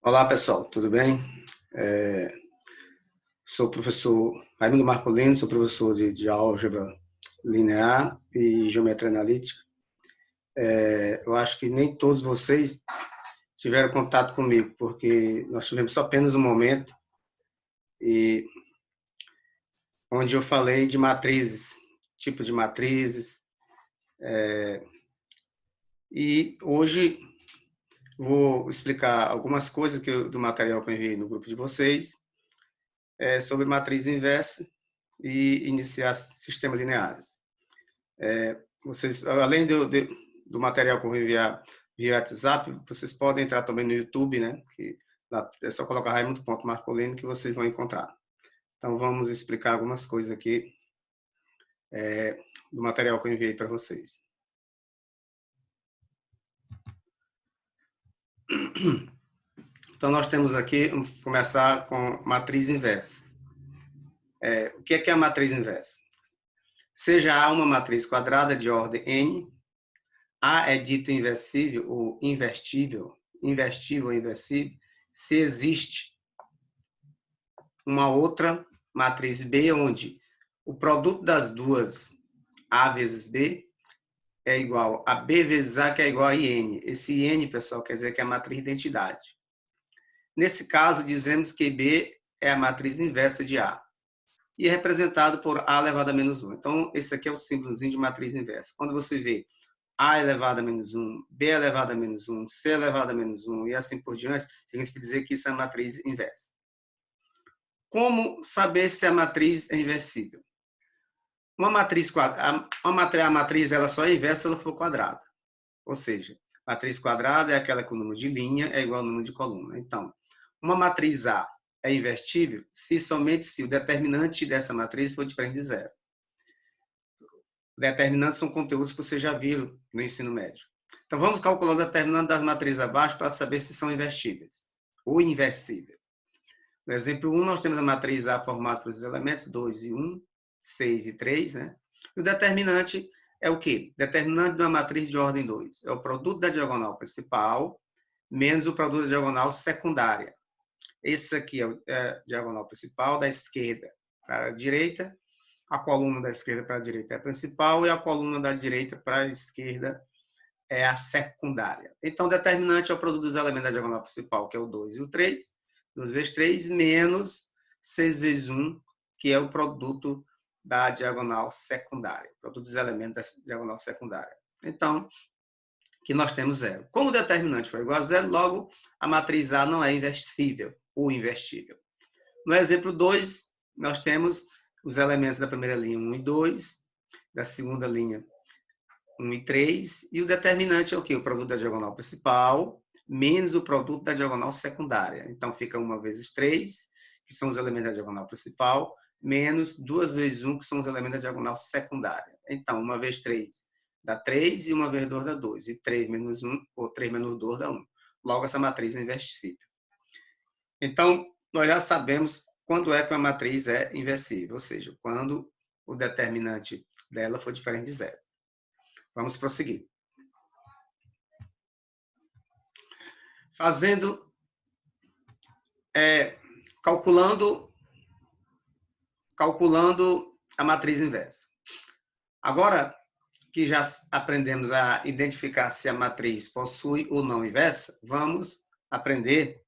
Olá, pessoal, tudo bem? Sou o professor Raimundo Marcolino, sou professor de álgebra linear e geometria analítica. Eu acho que nem todos vocês tiveram contato comigo, porque nós tivemos só apenas um momento e onde eu falei de matrizes, tipos de matrizes, e hoje vou explicar algumas coisas do material que eu enviei no grupo de vocês, sobre matriz inversa e iniciar sistemas lineares. Vocês, além do material que eu vou enviar via WhatsApp, vocês podem entrar também no YouTube, né? Que lá é só colocar Raimundo.Marcolino que vocês vão encontrar. Então, vamos explicar algumas coisas aqui do material que eu enviei para vocês. Então, nós temos aqui, vamos começar com matriz inversa. O que é a matriz inversa? Seja A uma matriz quadrada de ordem n, A é dita inversível ou invertível, inverstível ou inversível, se existe uma outra matriz B, onde o produto das duas A vezes B é igual a B vezes A, que é igual a IN. Esse IN, pessoal, quer dizer que é a matriz de identidade. Nesse caso, dizemos que B é a matriz inversa de A e é representado por A elevado a menos 1. Então, esse aqui é o símbolozinho de matriz inversa. Quando você vê A elevado a menos 1, B elevado a menos 1, C elevado a menos 1 e assim por diante, significa dizer que isso é a matriz inversa. Como saber se a matriz é inversível? Uma matriz quadrada, a matriz ela só é inversa se ela for quadrada. Ou seja, matriz quadrada é aquela que o número de linha é igual ao número de coluna. Então, uma matriz A é invertível somente se o determinante dessa matriz for diferente de zero. Determinantes são conteúdos que você já viu no ensino médio. Então, vamos calcular o determinante das matrizes abaixo para saber se são invertíveis ou inversíveis. No exemplo 1, nós temos a matriz A formada pelos elementos 2 e 1, 6 e 3, né? E o determinante é o quê? Determinante de uma matriz de ordem 2. É o produto da diagonal principal menos o produto da diagonal secundária. Esse aqui é a diagonal principal, da esquerda para a direita. A coluna da esquerda para a direita é a principal e a coluna da direita para a esquerda é a secundária. Então, o determinante é o produto dos elementos da diagonal principal, que é o 2 e o 3. 2 vezes 3, menos 6 vezes 1, que é o produto da diagonal secundária. Produto dos elementos da diagonal secundária. Então, que nós temos zero. Como o determinante for igual a zero, logo a matriz A não é inversível ou invertível. No exemplo 2, nós temos os elementos da primeira linha 1 e 2, da segunda linha 1 e 3, e o determinante é o quê? O produto da diagonal principal, menos o produto da diagonal secundária. Então, fica 1 vezes 3, que são os elementos da diagonal principal, menos 2 vezes 1, que são os elementos da diagonal secundária. Então, 1 vezes 3 dá 3, e 1 vezes 2 dá 2. E 3 menos 1, ou 3 menos 2 dá 1. Logo, essa matriz é inversível. Então, nós já sabemos quando é que a matriz é inversível, ou seja, quando o determinante dela for diferente de zero. Vamos prosseguir. Calculando a matriz inversa. Agora que já aprendemos a identificar se a matriz possui ou não inversa, vamos aprender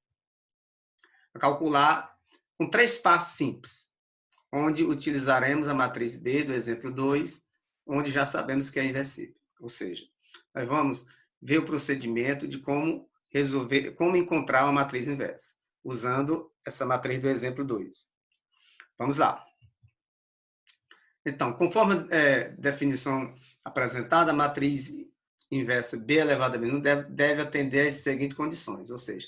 a calcular com 3 passos simples, onde utilizaremos a matriz B do exemplo 2, onde já sabemos que é inversível. Ou seja, nós vamos ver o procedimento de como resolver, como encontrar uma matriz inversa, usando essa matriz do exemplo 2. Vamos lá. Então, conforme a definição apresentada, a matriz inversa B elevado a menos 1 deve atender às seguintes condições, ou seja,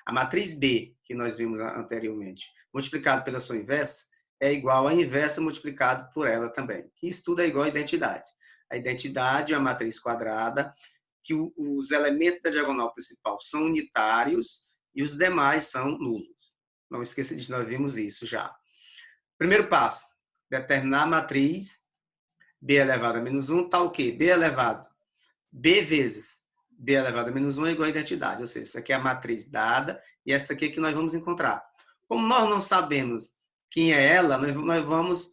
a matriz B, que nós vimos anteriormente, multiplicado pela sua inversa, é igual à inversa multiplicado por ela também. Isso tudo é igual à identidade. A identidade é uma matriz quadrada, que os elementos da diagonal principal são unitários e os demais são nulos. Não esqueça disso, nós vimos isso já. Primeiro passo, determinar a matriz B elevado a menos 1, tá o quê? B elevado. B vezes b elevado a menos 1 é igual a identidade, ou seja, essa aqui é a matriz dada e essa aqui é que nós vamos encontrar. Como nós não sabemos quem é ela, nós vamos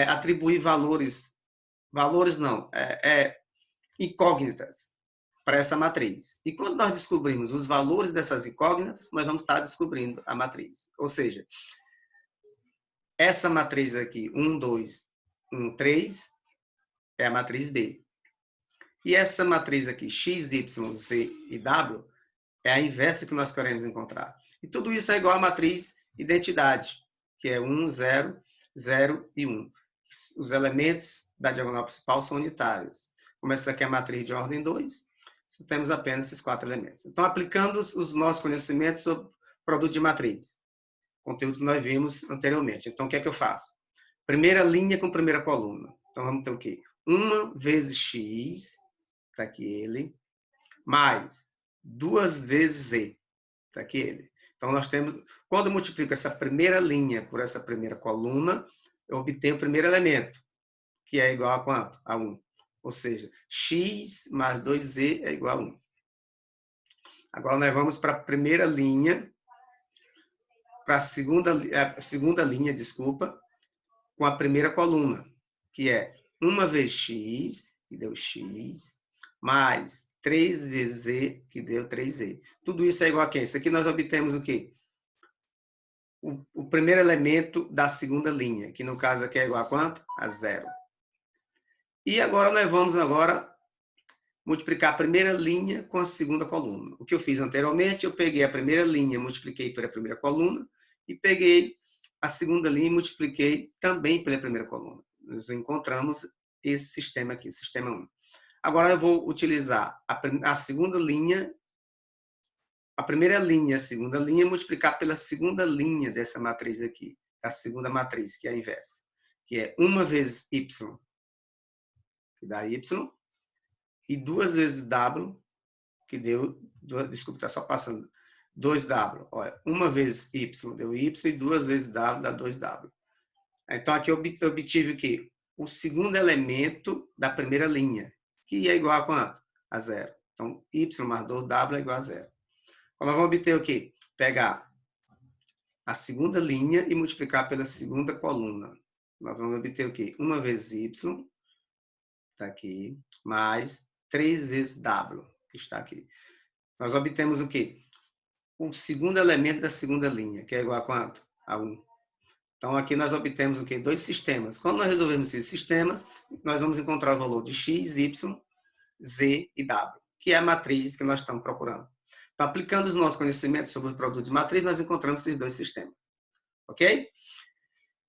atribuir valores não, incógnitas para essa matriz. E quando nós descobrimos os valores dessas incógnitas, nós vamos estar descobrindo a matriz. Ou seja, essa matriz aqui, 1, 2, 1, 3, é a matriz B. E essa matriz aqui, x, y, z e w, é a inversa que nós queremos encontrar. E tudo isso é igual à matriz identidade, que é 1, 0, 0 e 1. Os elementos da diagonal principal são unitários. Como essa aqui é a matriz de ordem 2, temos apenas esses 4 elementos. Então, aplicando os nossos conhecimentos sobre produto de matriz, conteúdo que nós vimos anteriormente. Então, o que é que eu faço? Primeira linha com primeira coluna. Então, vamos ter o quê? 1 vezes x, está aqui ele, mais 2 vezes z, está aqui ele. Então, nós temos, quando eu multiplico essa primeira linha por essa primeira coluna, eu obtenho o primeiro elemento, que é igual a quanto? A 1. Ou seja, x mais 2z é igual a 1. Agora, nós vamos para a primeira linha, para a segunda linha, desculpa, com a primeira coluna, que é 1 vezes x, que deu x, mais 3 vezes z, que deu 3z. Tudo isso é igual a quê? Isso aqui nós obtemos o quê? O primeiro elemento da segunda linha, que no caso aqui é igual a quanto? A 0. E agora nós vamos multiplicar a primeira linha com a segunda coluna. O que eu fiz anteriormente, eu peguei a primeira linha, multipliquei pela primeira coluna, e peguei a segunda linha e multipliquei também pela primeira coluna. Nós encontramos esse sistema aqui, sistema 1. Agora eu vou utilizar a segunda linha, a primeira linha, a segunda linha, multiplicar pela segunda linha dessa matriz aqui, a segunda matriz, que é a inversa, que é 1 vezes y, que dá y, e 2 vezes w, que deu, desculpa, está só passando, 2w. Olha, 1 vezes y deu y e 2 vezes w dá 2w. Então, aqui eu obtive o quê? O segundo elemento da primeira linha, que é igual a quanto? A 0. Então, y mais 2w é igual a 0. Então, nós vamos obter o quê? Pegar a segunda linha e multiplicar pela segunda coluna. Nós vamos obter o quê? 1 vezes y, está aqui, mais 3 vezes w, que está aqui. Nós obtemos o quê? O segundo elemento da segunda linha, que é igual a quanto? A 1. Então, aqui nós obtemos o quê? 2 sistemas. Quando nós resolvemos esses sistemas, nós vamos encontrar o valor de x, y, z e w, que é a matriz que nós estamos procurando. Então, aplicando os nossos conhecimentos sobre os produtos de matriz, nós encontramos esses 2 sistemas. Ok?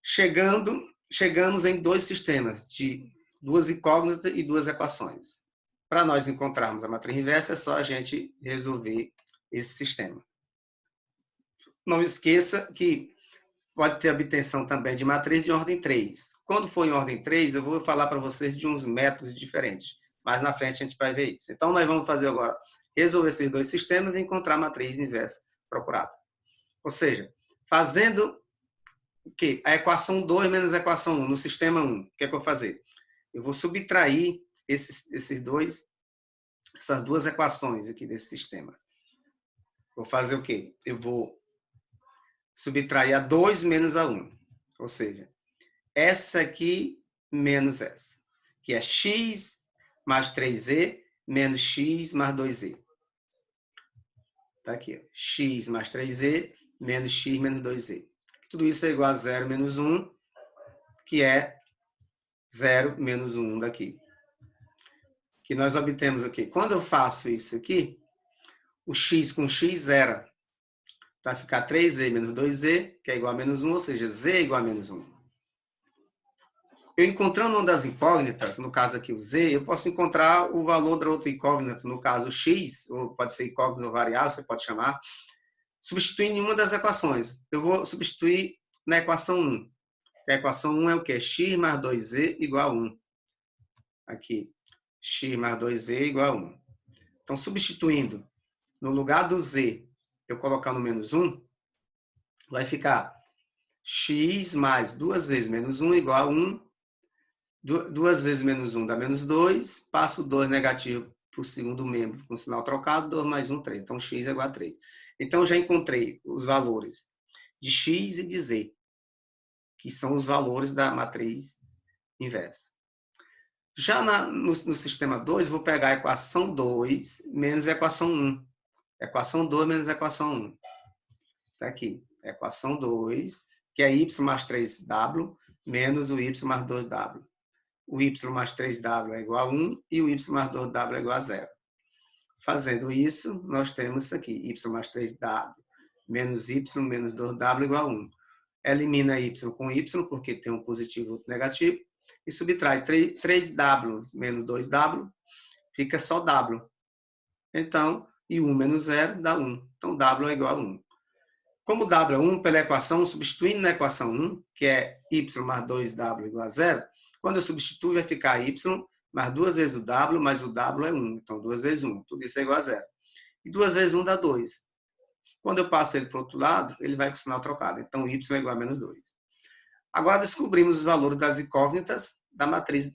Chegamos em 2 sistemas, de 2 incógnitas e 2 equações. Para nós encontrarmos a matriz inversa, é só a gente resolver esse sistema. Não esqueça que pode ter obtenção também de matriz de ordem 3. Quando for em ordem 3, eu vou falar para vocês de uns métodos diferentes. Mais na frente a gente vai ver isso. Então, nós vamos fazer agora, resolver esses 2 sistemas e encontrar a matriz inversa procurada. Ou seja, fazendo o quê? A equação 2 menos a equação 1 no sistema 1. O que é que eu vou fazer? Eu vou subtrair essas 2 equações aqui desse sistema. Vou fazer o quê? Eu vou subtrair a 2 menos a 1. Ou seja, essa aqui menos essa, que é x mais 3z menos x mais 2z. Está aqui, ó. X mais 3z menos x menos 2z. Tudo isso é igual a 0 menos 1, que é 0 menos 1 daqui. Que nós obtemos o quê? Quando eu faço isso aqui, o x com x zera. Vai ficar 3z menos 2z, que é igual a menos 1, ou seja, z é igual a menos 1. Eu encontrando uma das incógnitas, no caso aqui o z, eu posso encontrar o valor da outra incógnita, no caso o x, ou pode ser incógnita ou variável, você pode chamar, substituindo em uma das equações. Eu vou substituir na equação 1. A equação 1 é o quê? X mais 2z igual a 1. Aqui, x mais 2z igual a 1. Então, substituindo, no lugar do z, eu colocar no menos 1, vai ficar x mais 2 vezes menos 1 igual a 1. 2 vezes menos 1 dá menos 2. Passo o 2 negativo para o segundo membro com sinal trocado, 2 mais 1, 3. Então, x é igual a 3. Então, eu já encontrei os valores de x e de z, que são os valores da matriz inversa. Já no sistema 2, vou pegar a equação 2 menos a equação 1. Equação 2 menos a equação 1. Está aqui. Equação 2, que é y mais 3w, menos o y mais 2w. O y mais 3w é igual a 1 e o y mais 2w é igual a 0. Fazendo isso, nós temos isso aqui. Y mais 3w menos y menos 2w igual a 1. Elimina y com y, porque tem um positivo e outro negativo. E subtrai 3w menos 2w, fica só w. Então, e 1 menos 0 dá 1. Então, w é igual a 1. Como w é 1, pela equação, substituindo na equação 1, que é y mais 2w igual a 0, quando eu substituo, vai ficar y mais 2 vezes o w, mais o w é 1. Então, 2 vezes 1. Tudo isso é igual a 0. E 2 vezes 1 dá 2. Quando eu passo ele para o outro lado, ele vai com o sinal trocado. Então, y é igual a menos 2. Agora, descobrimos os valores das incógnitas da matriz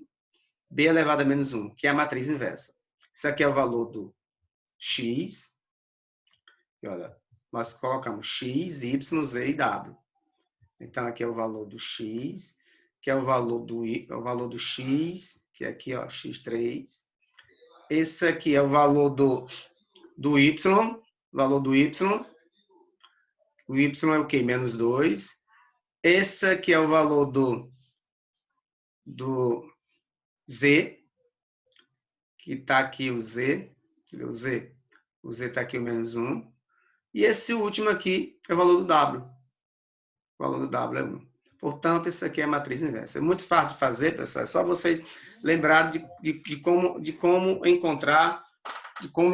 b elevado a menos 1, que é a matriz inversa. Isso aqui é o valor do x. E olha, nós colocamos x, y, z e w. Então, aqui é o valor do x, que é o valor do x, que é aqui, ó, x3. Esse aqui é o valor do y, valor do y. O y é o quê? Menos 2. Esse aqui é o valor do z, que está aqui o z. O z está aqui o menos 1. E esse último aqui é o valor do w. O valor do w é 1. Portanto, isso aqui é a matriz inversa. É muito fácil de fazer, pessoal. É só vocês lembrarem de como encontrar como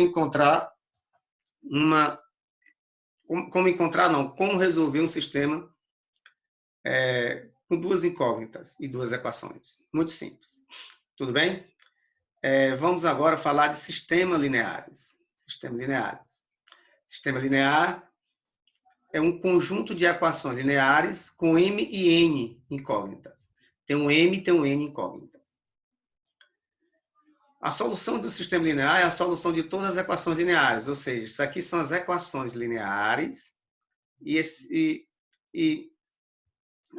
resolver um sistema com duas incógnitas e duas equações. Muito simples. Tudo bem? Vamos agora falar de sistemas lineares. Sistema linear é um conjunto de equações lineares com m e n incógnitas. Tem um m e tem um n incógnitas. A solução do sistema linear é a solução de todas as equações lineares, ou seja, isso aqui são as equações lineares e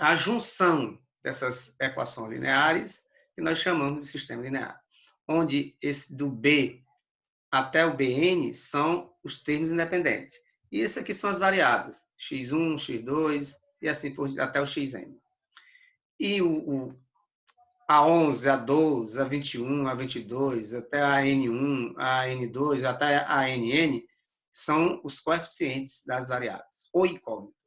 a junção dessas equações lineares que nós chamamos de sistema linear, onde esse do B até o Bn são os termos independentes. E esse aqui são as variáveis, x1, x2 e assim por diante, até o xn. E a 11, a 12, a 21, a 22, até a n1, a n2, até a nn, são os coeficientes das variáveis, ou incógnitas.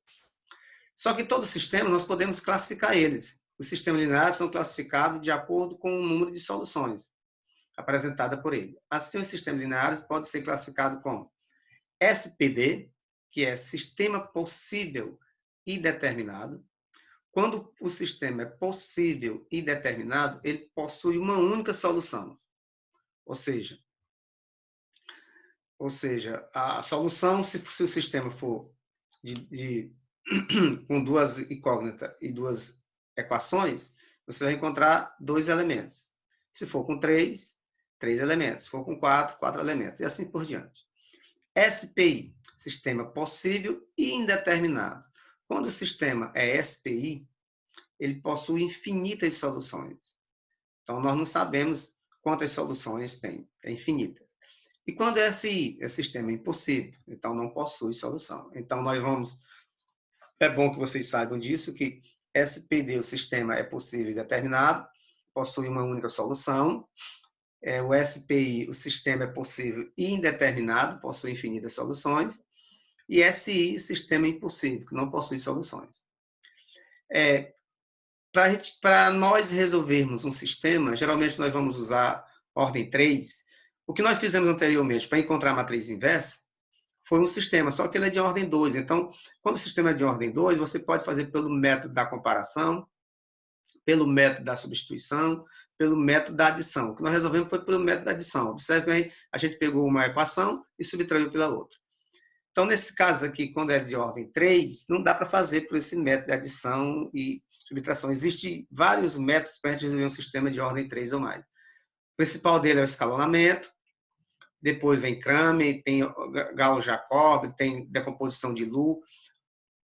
Só que todos os sistemas, nós podemos classificar eles. Os sistemas lineares são classificados de acordo com o número de soluções apresentada por ele. Assim, os sistemas lineares podem ser classificados como SPD, que é sistema possível e determinado. Quando o sistema é possível e determinado, ele possui uma única solução. Ou seja, a solução, se o sistema for com duas incógnitas e duas equações, você vai encontrar 2 elementos. Se for com 3 elementos. Se for com 4 elementos. E assim por diante. SPI, sistema possível e indeterminado. Quando o sistema é SPI, ele possui infinitas soluções. Então, nós não sabemos quantas soluções tem. É infinitas. E quando é SI, é sistema impossível. Então, não possui solução. Então, nós vamos... É bom que vocês saibam disso, que SPD, o sistema é possível e determinado, possui uma única solução. O SPI, o sistema é possível e indeterminado, possui infinitas soluções. E SI, o sistema é impossível, que não possui soluções. Para nós resolvermos um sistema, geralmente nós vamos usar ordem 3. O que nós fizemos anteriormente para encontrar a matriz inversa foi um sistema, só que ele é de ordem 2. Então, quando o sistema é de ordem 2, você pode fazer pelo método da comparação, pelo método da substituição, pelo método da adição. O que nós resolvemos foi pelo método da adição. Observe que a gente pegou uma equação e subtraiu pela outra. Então, nesse caso aqui, quando é de ordem 3, não dá para fazer por esse método de adição e subtração. Existem vários métodos para a gente resolver um sistema de ordem 3 ou mais. O principal dele é o escalonamento. depois vem Kramer, tem Gauss-Jacob, tem decomposição de Lu.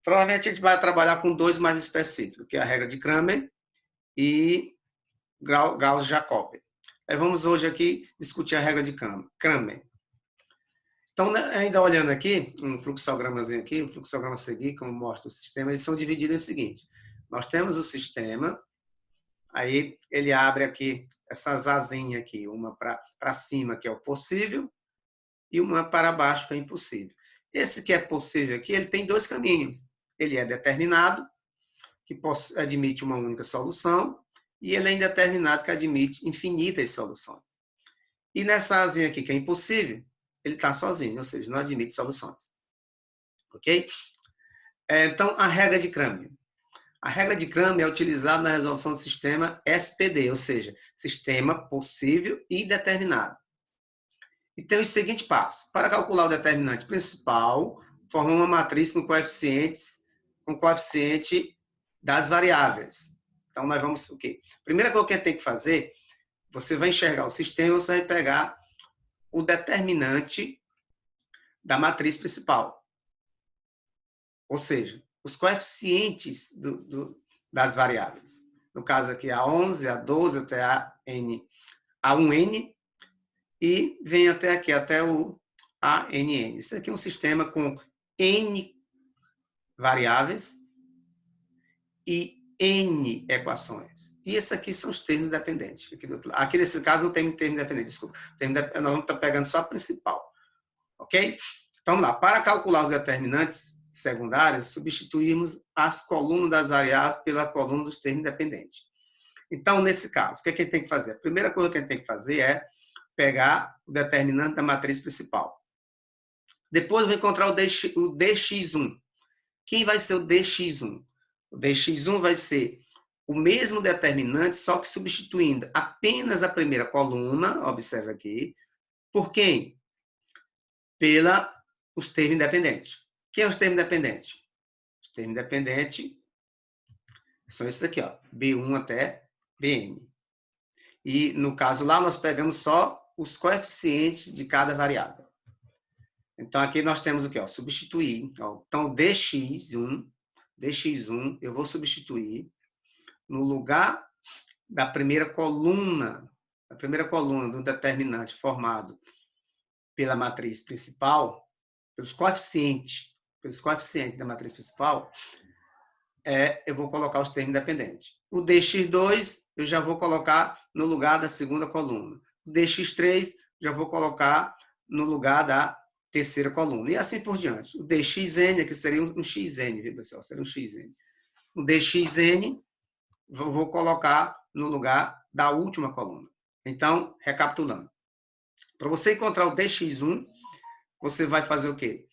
Provavelmente a gente vai trabalhar com dois mais específicos, que é a regra de Kramer e Gauss-Jacob. Aí vamos hoje aqui discutir a regra de Kramer. Então, ainda olhando aqui, um fluxogramazinho aqui, um fluxograma a seguir, como mostra o sistema, eles são divididos no seguinte. Nós temos o sistema, aí ele abre aqui essas asinhas aqui, uma para cima, que é o possível, e uma para baixo, que é impossível. Esse que é possível aqui, ele tem dois caminhos. Ele é determinado, que admite uma única solução, e ele é indeterminado, que admite infinitas soluções. E nessa asinha aqui, que é impossível, ele está sozinho, ou seja, não admite soluções. Ok? Então, a regra de Kramer. A regra de Kramer é utilizada na resolução do sistema SPD, ou seja, sistema possível e determinado. E tem os seguintes passos. Para calcular o determinante principal, forma uma matriz com coeficiente das variáveis. Então, nós vamos o quê? Primeira coisa que a gente tem que fazer, você vai enxergar o sistema, você vai pegar o determinante da matriz principal. Ou seja, os coeficientes das variáveis. No caso aqui, A11, A12, até A1N, e vem até aqui, até o ANN. Isso aqui é um sistema com N variáveis e N equações. E esses aqui são os termos dependentes. Aqui nesse caso não tem termo dependente, desculpa. Nós vamos estar pegando só a principal. Ok? Então, vamos lá. Para calcular os determinantes secundários, substituímos as colunas das variáveis pela coluna dos termos dependentes. Então, nesse caso, o que a gente tem que fazer? A primeira coisa que a gente tem que fazer é pegar o determinante da matriz principal. Depois, eu vou encontrar o dx1. Quem vai ser o dx1? O dx1 vai ser o mesmo determinante, só que substituindo apenas a primeira coluna, observa aqui, por quem? Os termos independentes. Quem é os termos independentes? Os termos independentes são esses aqui, ó, B1 até Bn. E, no caso lá, nós pegamos só os coeficientes de cada variável. Então, aqui nós temos o quê? Ó, substituir. Ó. Então, dx1, eu vou substituir no lugar da primeira coluna do determinante formado pela matriz principal, pelos coeficientes da matriz principal, eu vou colocar os termos independentes. O dx2 eu já vou colocar no lugar da segunda coluna. O dx3 já vou colocar no lugar da terceira coluna. E assim por diante. O dxn, aqui seria um xn, viu, pessoal? Seria um xn. O dxn eu vou colocar no lugar da última coluna. Então, recapitulando. Para você encontrar o dx1, você vai fazer o quê?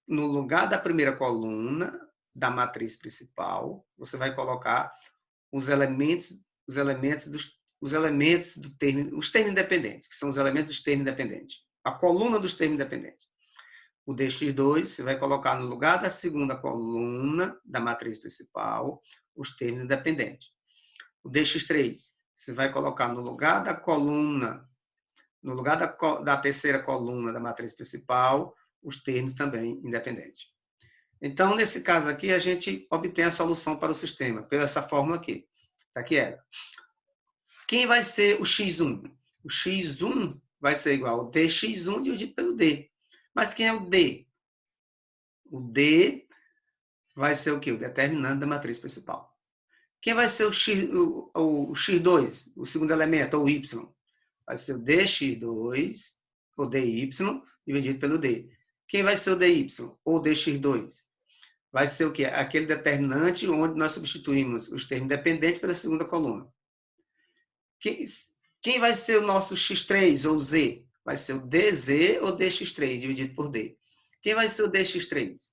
No lugar da primeira coluna da matriz principal, você vai colocar os elementos do termo, os termos independentes, que são os elementos dos termos independentes. A coluna dos termos independentes. O dx2, você vai colocar no lugar da segunda coluna da matriz principal, os termos independentes. O dx3, você vai colocar no lugar da coluna, no lugar da terceira coluna da matriz principal, os termos também independentes. Então, nesse caso aqui, a gente obtém a solução para o sistema, pela essa fórmula aqui. Está aqui ela. Quem vai ser o x1? O x1 vai ser igual ao dx1 dividido pelo d. Mas quem é o d? O d vai ser o quê? O determinante da matriz principal. Quem vai ser o x2, o segundo elemento, ou o y? Vai ser o dx2, ou dy, dividido pelo d. Quem vai ser o dy, ou dx2? Vai ser o quê? Aquele determinante onde nós substituímos os termos dependentes pela segunda coluna. Quem vai ser o nosso x3 ou z? Vai ser o dz ou dx3 dividido por d. Quem vai ser o dx3?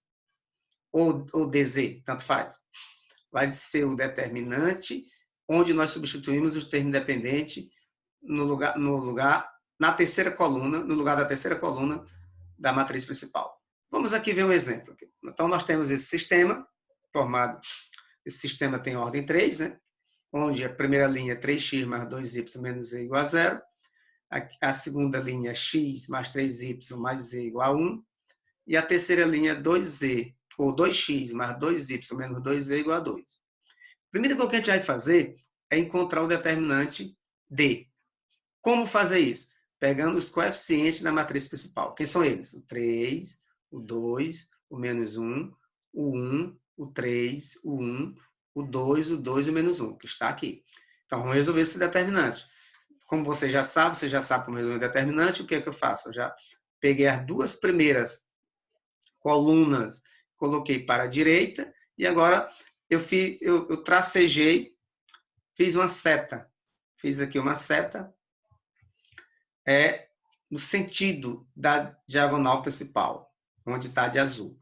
Ou dz, tanto faz. Vai ser o determinante onde nós substituímos os termos dependentes no lugar, na terceira coluna, no lugar da terceira coluna da matriz principal. Vamos aqui ver um exemplo. Então, nós temos esse sistema formado, esse sistema tem ordem 3, né? Onde a primeira linha é 3x mais 2y menos z igual a 0. A segunda linha é x mais 3y mais z igual a 1. E a terceira linha é 2z, ou 2x mais 2y menos 2z igual a 2. Primeiro que a gente vai fazer é encontrar o determinante d. Como fazer isso? Pegando os coeficientes da matriz principal. Quem são eles? O 3, o 2, o menos 1, o 1, o 3, o 1, o 2 e o menos 1, que está aqui. Então, vamos resolver esse determinante. Como você já sabe como resolver o determinante, o que é que eu faço? Eu já peguei as duas primeiras colunas, coloquei para a direita, e agora eu tracejei, fiz uma seta. Fiz aqui uma seta, no sentido da diagonal principal, onde está de azul.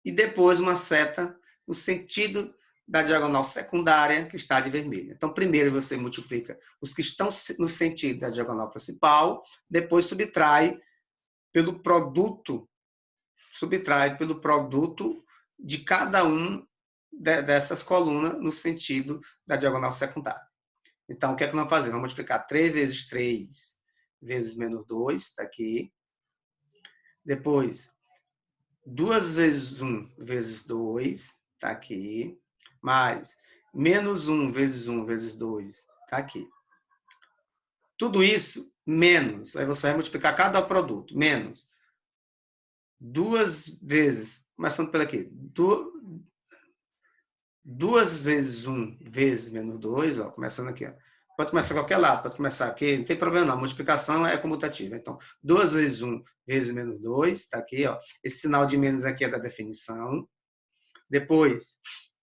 E depois uma seta no sentido da diagonal secundária, que está de vermelho. Então, primeiro você multiplica os que estão no sentido da diagonal principal, depois subtrai pelo produto de cada um dessas colunas no sentido da diagonal secundária. Então, o que é que nós fazemos? Vamos multiplicar 3 vezes 3 vezes menos 2, está aqui. Depois, 2 vezes 1 vezes 2, está aqui. Mais menos 1 vezes 2, está aqui. Tudo isso menos, aí você vai multiplicar cada produto, menos 2 vezes, começando por aqui, 2 vezes 1 vezes menos 2, ó, começando aqui, ó. Pode começar qualquer lado, pode começar aqui, não tem problema não, a multiplicação é comutativa. Então, 2 vezes 1 vezes menos 2, está aqui, ó. Esse sinal de menos aqui é da definição. Depois,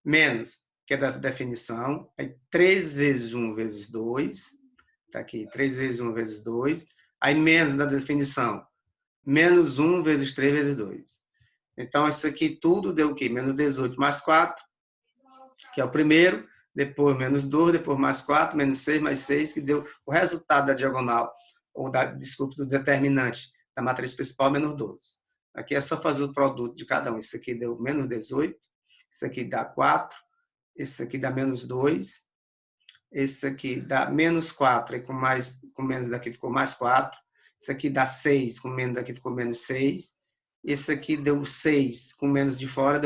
menos, que é da definição. Aí, 3 vezes 1 vezes 2, está aqui, 3 vezes 1 vezes 2. Aí, menos da definição, menos 1 vezes 3 vezes 2. Então, isso aqui tudo deu o quê? Menos 18 mais 4, que é o primeiro, depois menos 2, depois mais 4, menos 6, mais 6, que deu o resultado da diagonal, ou do determinante da matriz principal, menos 12. Aqui é só fazer o produto de cada um. Isso aqui deu menos 18, isso aqui dá 4, esse aqui dá menos 2, esse aqui dá menos 4, e com menos daqui ficou mais 4, esse aqui dá 6, com menos daqui ficou menos 6, esse aqui deu 6, com menos de fora,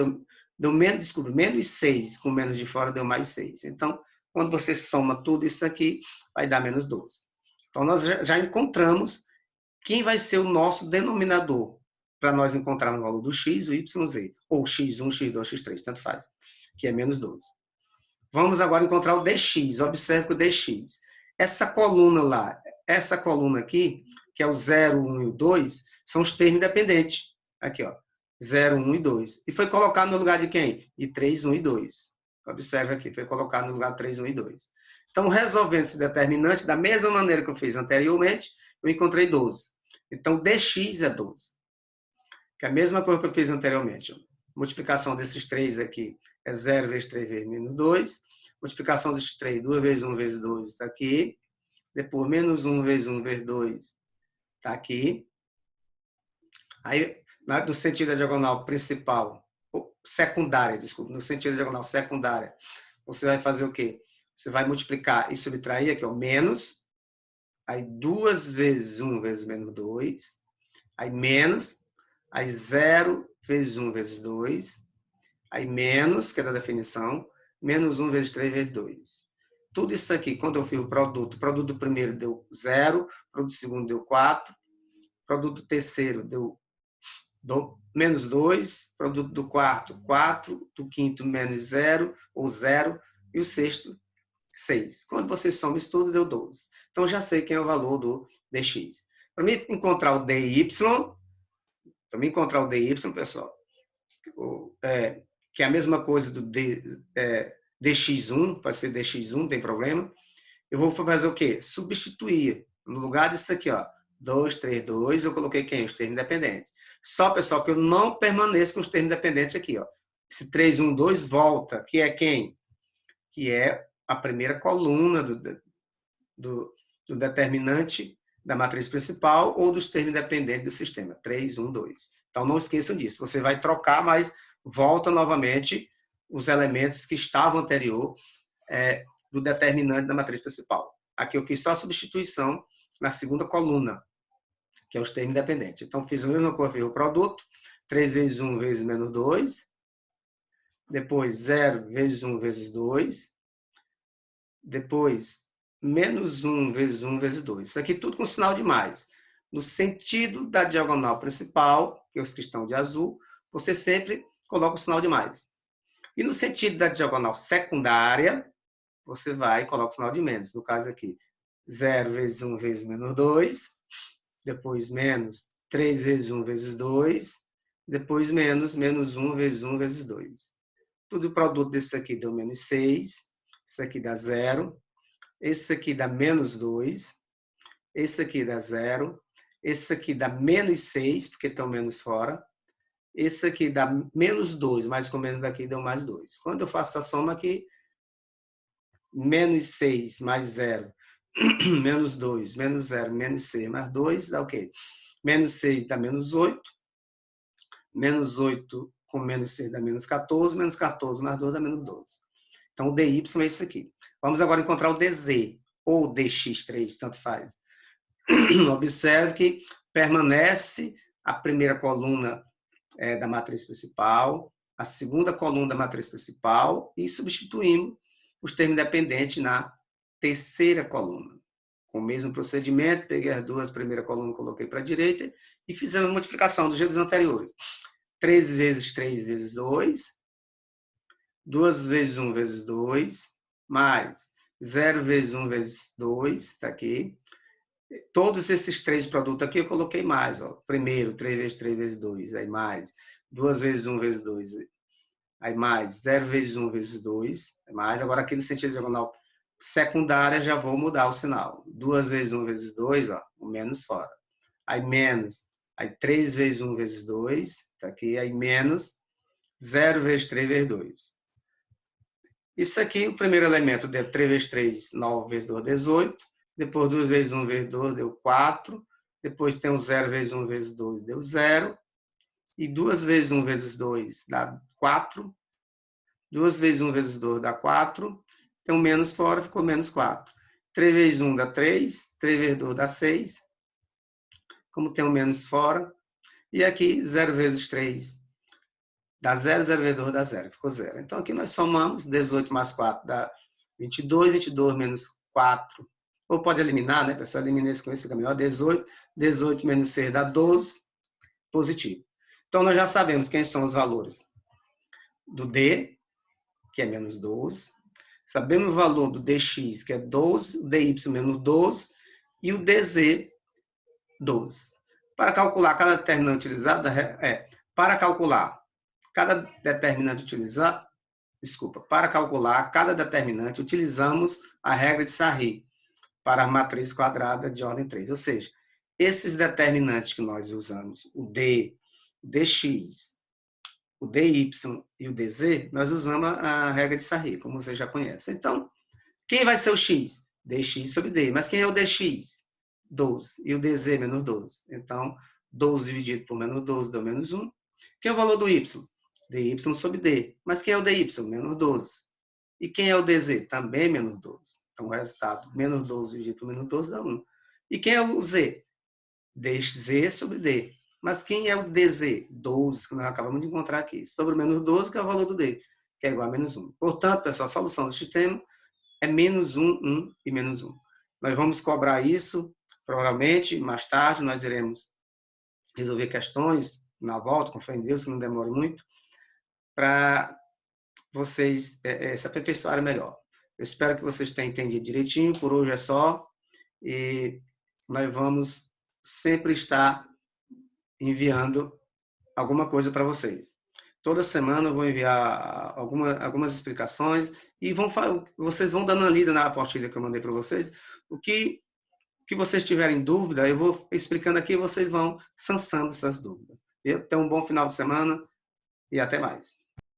menos 6, com menos de fora, deu mais 6. Então, quando você soma tudo isso aqui, vai dar menos 12. Então, nós já encontramos quem vai ser o nosso denominador para nós encontrarmos o valor do x, o y, z, ou x1, x2, x3, tanto faz, que é menos 12. Vamos agora encontrar o dx. Observe que o dx, essa coluna lá, essa coluna aqui, que é o 0, 1 e o 2, são os termos independentes. Aqui, ó, 0, 1 e 2. E foi colocado no lugar de quem? De 3, 1 e 2. Observe aqui, foi colocado no lugar de 3, 1 e 2. Então, resolvendo esse determinante, da mesma maneira que eu fiz anteriormente, eu encontrei 12. Então, dx é 12. Que é a mesma coisa que eu fiz anteriormente. Multiplicação desses 3 aqui é 0 vezes 3 vezes menos 2. Multiplicação desses 3, 2 vezes 1 vezes 2 está aqui. Depois, menos 1 vezes 1 vezes 2 está aqui. Aí, no sentido da diagonal principal, secundária, desculpa, no sentido da diagonal secundária, você vai fazer o quê? Você vai multiplicar e subtrair aqui, ó, menos, aí 2 vezes 1 vezes menos 2, aí menos, aí 0 vezes 1 vezes 2, aí menos, que é da definição, menos 1 vezes 3 vezes 2. Tudo isso aqui, quando eu fiz o produto do primeiro deu 0, o produto do segundo deu 4, o produto do terceiro deu menos 2, produto do quarto, 4, do quinto, menos 0, ou 0, e o sexto, 6. Quando você soma isso tudo, deu 12. Então, já sei quem é o valor do dx. Para mim encontrar o dy, pessoal, que é a mesma coisa do dx1, pode ser dx1, não tem problema, eu vou fazer o quê? Substituir. No lugar disso aqui, ó, 2, 3, 2, eu coloquei quem? Os termos independentes. Só, pessoal, que eu não permaneço com os termos independentes aqui, ó. Esse 3, 1, 2 volta, que é quem? Que é a primeira coluna do determinante da matriz principal ou dos termos independentes do sistema. 3, 1, 2. Então, não esqueçam disso. Você vai trocar, mas volta novamente os elementos que estavam anterior do determinante da matriz principal. Aqui eu fiz só a substituição na segunda coluna, que é os termos independentes. Então, fiz a mesma coisa, fiz o produto, 3 vezes 1 vezes menos 2, depois 0 vezes 1 vezes 2, depois menos 1 vezes 1 vezes 2. Isso aqui tudo com sinal de mais. No sentido da diagonal principal, que é os que estão de azul, você sempre coloca o sinal de mais. E no sentido da diagonal secundária, você vai e coloca o sinal de menos. No caso aqui, 0 vezes 1 vezes menos 2, depois menos 3 vezes 1 vezes 2, depois menos 1 vezes 1 vezes 2. Tudo o produto desse aqui deu menos 6, isso aqui dá 0, esse aqui dá menos 2, esse aqui dá 0, esse aqui dá menos 6, porque estão menos fora, esse aqui dá menos 2, mas com menos daqui deu mais 2. Quando eu faço a soma aqui, menos 6 mais 0, menos 2, menos 0, menos 6 mais 2, dá o quê? Menos 6 dá menos 8, menos 8 com menos 6 dá menos 14, menos 14 mais 2 dá menos 12. Então, o DY é isso aqui. Vamos agora encontrar o DZ, ou DX3, tanto faz. Observe que permanece a primeira coluna da matriz principal, a segunda coluna da matriz principal, e substituímos os termos independentes na terceira coluna. Com o mesmo procedimento, peguei as duas primeiras colunas, coloquei para a direita e fizemos a multiplicação dos jeitos anteriores. 3 vezes 3 vezes 2, 2 vezes 1 vezes 2, mais 0 vezes 1 vezes 2, está aqui. Todos esses três produtos aqui eu coloquei mais. Ó. Primeiro, 3 vezes 3 vezes 2, aí mais 2 vezes 1 vezes 2, aí mais 0 vezes 1 vezes 2, mais. Agora, aqui no sentido diagonal secundária, já vou mudar o sinal. 2 vezes 1 vezes 2, ó, o menos fora. Aí menos, aí 3 vezes 1 vezes 2, tá aqui, aí menos 0 vezes 3 vezes 2. Isso aqui, o primeiro elemento deu 3 vezes 3, 9 vezes 2, 18. Depois 2 vezes 1 vezes 2 deu 4. Depois tem o 0 vezes 1 vezes 2 deu 0. E 2 vezes 1 vezes 2 dá 4. 2 vezes 1 vezes 2 dá 4. Tem um menos fora, ficou menos 4. 3 vezes 1 dá 3. 3 vezes 2 dá 6. Como tem um menos fora. E aqui 0 vezes 3 dá 0. 0 vezes 2 dá 0. Ficou 0. Então aqui nós somamos 18 mais 4 dá 22. 22 menos 4. Ou pode eliminar, né, pessoal? Elimina esse com isso, fica melhor. 18. 18 menos 6 dá 12. Positivo. Então, nós já sabemos quem são os valores do D, que é menos 12. Sabemos o valor do DX, que é 12. O DY, menos 12. E o DZ, 12. Para calcular cada determinante utilizado, para calcular cada determinante utilizado, para calcular cada determinante, utilizamos a regra de Sarri para a matriz quadrada de ordem 3. Ou seja, esses determinantes que nós usamos, o D, o DX, o DY e o DZ, nós usamos a regra de Sarri, como você já conhece. Então, quem vai ser o X? DX sobre D. Mas quem é o DX? 12. E o DZ, menos 12. Então, 12 dividido por menos 12 deu menos 1. Quem é o valor do Y? DY sobre D. Mas quem é o DY? Menos 12. E quem é o DZ? Também menos 12. Então, o resultado, menos 12 dividido por menos 12 dá 1. E quem é o Z? DZ sobre D. Mas quem é o DZ? 12, que nós acabamos de encontrar aqui. Sobre o menos 12, que é o valor do D, que é igual a menos 1. Portanto, pessoal, a solução do sistema é menos 1, 1 e menos 1. Nós vamos cobrar isso, provavelmente, mais tarde, nós iremos resolver questões na volta, com fé em Deus, que não demore muito, para vocês se aperfeiçoarem melhor. Eu espero que vocês tenham entendido direitinho. Por hoje é só. E nós vamos sempre estar enviando alguma coisa para vocês. Toda semana eu vou enviar algumas explicações e vocês vão dando uma lida na apostila que eu mandei para vocês. O que vocês tiverem dúvida, eu vou explicando aqui e vocês vão sansando essas dúvidas. Tenham um bom final de semana e até mais.